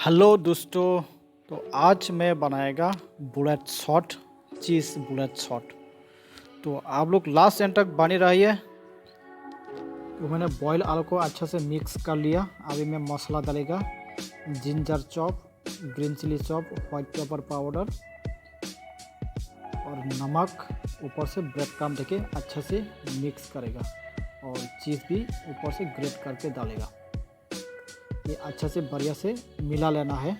Hello दोस्तों। तो आज मैं बनाएगा बुलेट शॉट, चीज़ बुलेट शॉट। तो आप लोग लास्ट एंड तक बने रहिए। तो मैंने बॉयल आलू को अच्छा से मिक्स कर लिया। अभी मैं मसाला डालेगा, ginger chop, green chilli chop, white pepper powder और नमक। ऊपर से ब्रेड क्रम्ब देके अच्छे से मिक्स करेगा और चीज़ भी ऊपर से ग्रेट करके डालेगा। ये अच्छा से बढ़िया से मिला लेना है।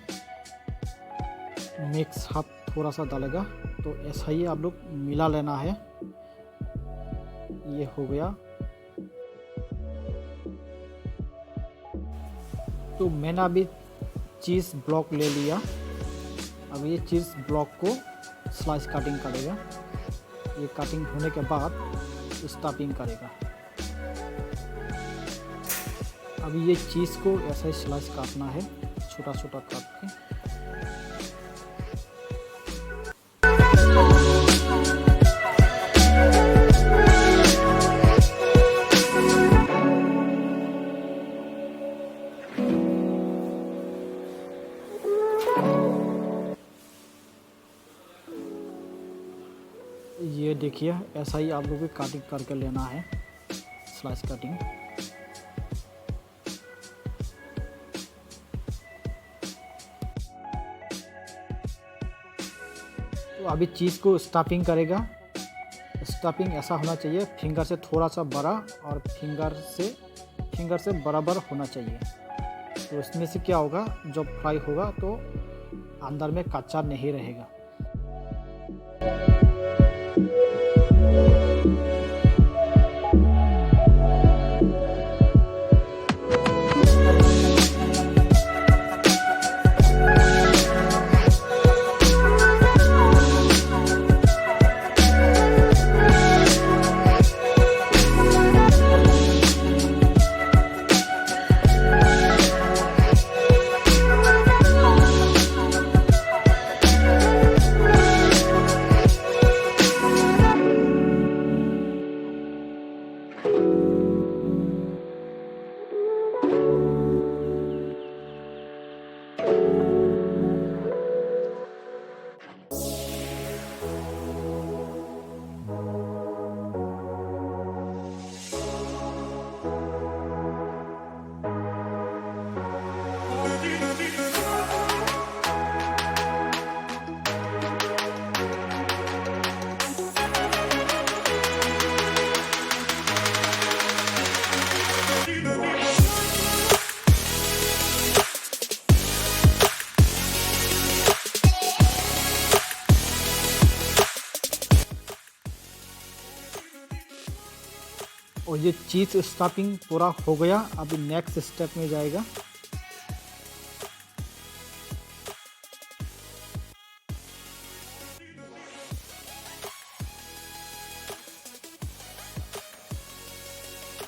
मिक्स हाथ थोड़ा सा डालेगा, तो ऐसा ही आप लोग मिला लेना है। ये हो गया। तो मैंने अभी चीज़ ब्लॉक ले लिया। अब ये चीज़ ब्लॉक को स्लाइस कटिंग करेगा। ये कटिंग होने के बाद स्टफिंग करेगा। अभी ये चीज़ को ऐसा ही स्लाइस काटना है, छोटा छोटा काट के। ये देखिए, ऐसा ही आप लोगों को कटिंग करके लेना है, स्लाइस कटिंग। तो अभी चीज़ को स्टफिंग करेगा। स्टफिंग ऐसा होना चाहिए, फिंगर से थोड़ा सा बड़ा और फिंगर से बराबर होना चाहिए। तो इसमें से क्या होगा, जब फ्राई होगा तो अंदर में कच्चा नहीं रहेगा। और ये चीज़ स्टफिंग पूरा हो गया। अभी नेक्स्ट स्टेप में जाएगा।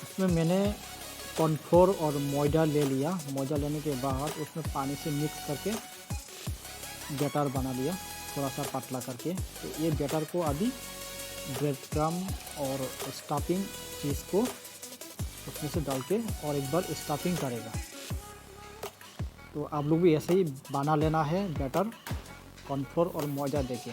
इसमें मैंने कॉर्नफ्लोर और मैदा ले लिया। मैदा लेने के बाद उसमें पानी से मिक्स करके बेटर बना लिया, थोड़ा सा पतला करके। तो ये बेटर को अभी ब्रेड क्रम्ब और स्टफिंग चीज़ को उसमें से डाल के और एक बार स्टफिंग करेगा। तो आप लोग भी ऐसे ही बना लेना है बैटर, कॉर्नफ्लोर और मैदा देके।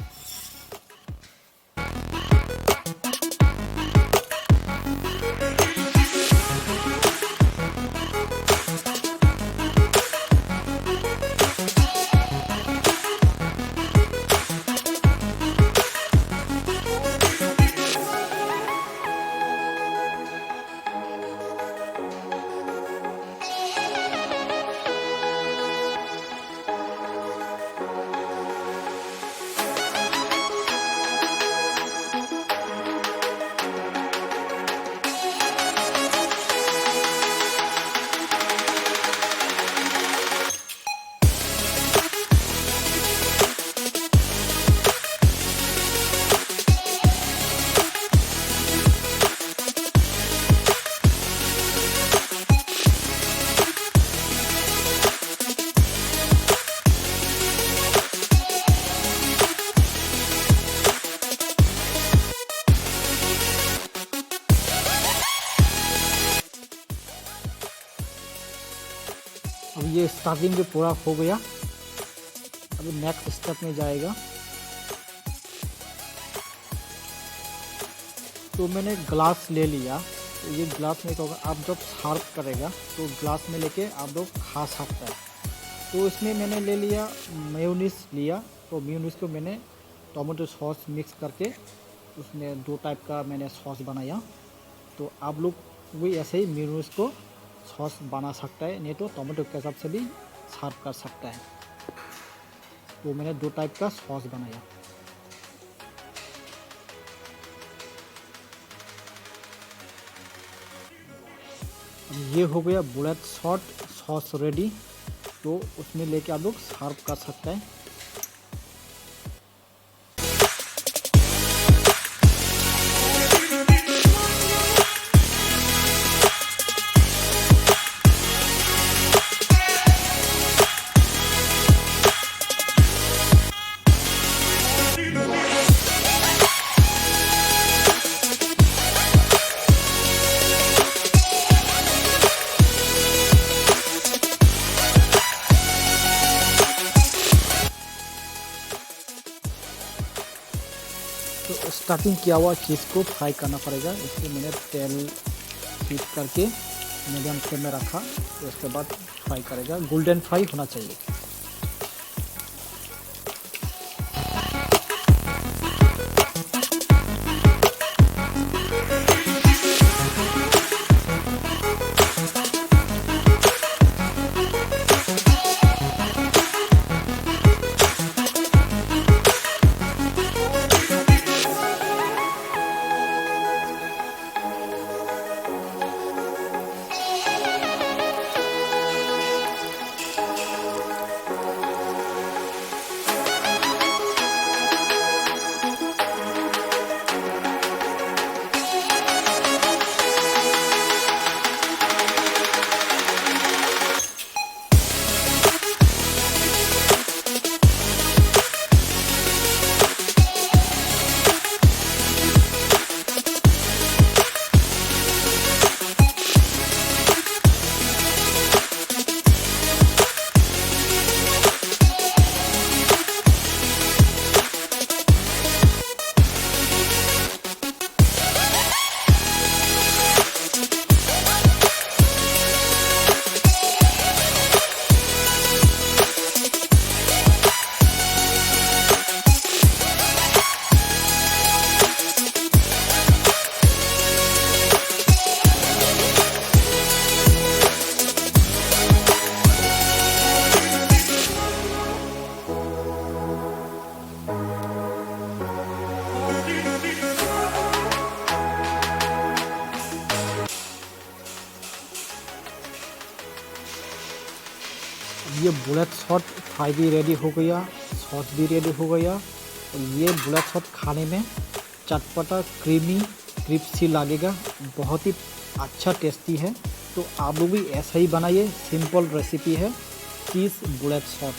अब ये स्टफिंग भी पूरा हो गया। अभी नेक्स्ट स्टेप में जाएगा। तो मैंने ग्लास ले लिया। तो ये ग्लास में क्या होगा, आप जब सर्व करेगा तो ग्लास में लेके आप लोग खा सकते हैं। तो इसमें मैंने ले लिया मेयोनीज लिया। तो मेयोनीज को मैंने टोमेटो सॉस मिक्स करके उसमें 2 टाइप का मैंने सॉस बनाया। तो आप लोग भी ऐसे ही मेयोनीज को सॉस बना सकता है, नहीं तो टोमेटो केचप से भी सर्व कर सकता है। तो मैंने 2 टाइप का सॉस बनाया। ये हो गया बुलेट शॉट सॉस रेडी। तो उसमें लेके आप लोग सर्व कर सकते हैं। तो स्टार्टिंग किया हुआ चीज़ को फ्राई करना पड़ेगा। इसलिए मैंने तेल हीट करके मीडियम फ्लेम में रखा। तो उसके बाद फ्राई करेगा, गोल्डन फ्राई होना चाहिए। ये बुलेट शॉट फ्राई भी रेडी हो गया, सॉस भी रेडी हो गया। और ये बुलेट शॉट खाने में चटपटा क्रिस्पी लगेगा, बहुत ही अच्छा टेस्टी है। तो आप लोग भी ऐसा ही बनाइए, सिंपल रेसिपी है चीज़ बुलेट शॉट।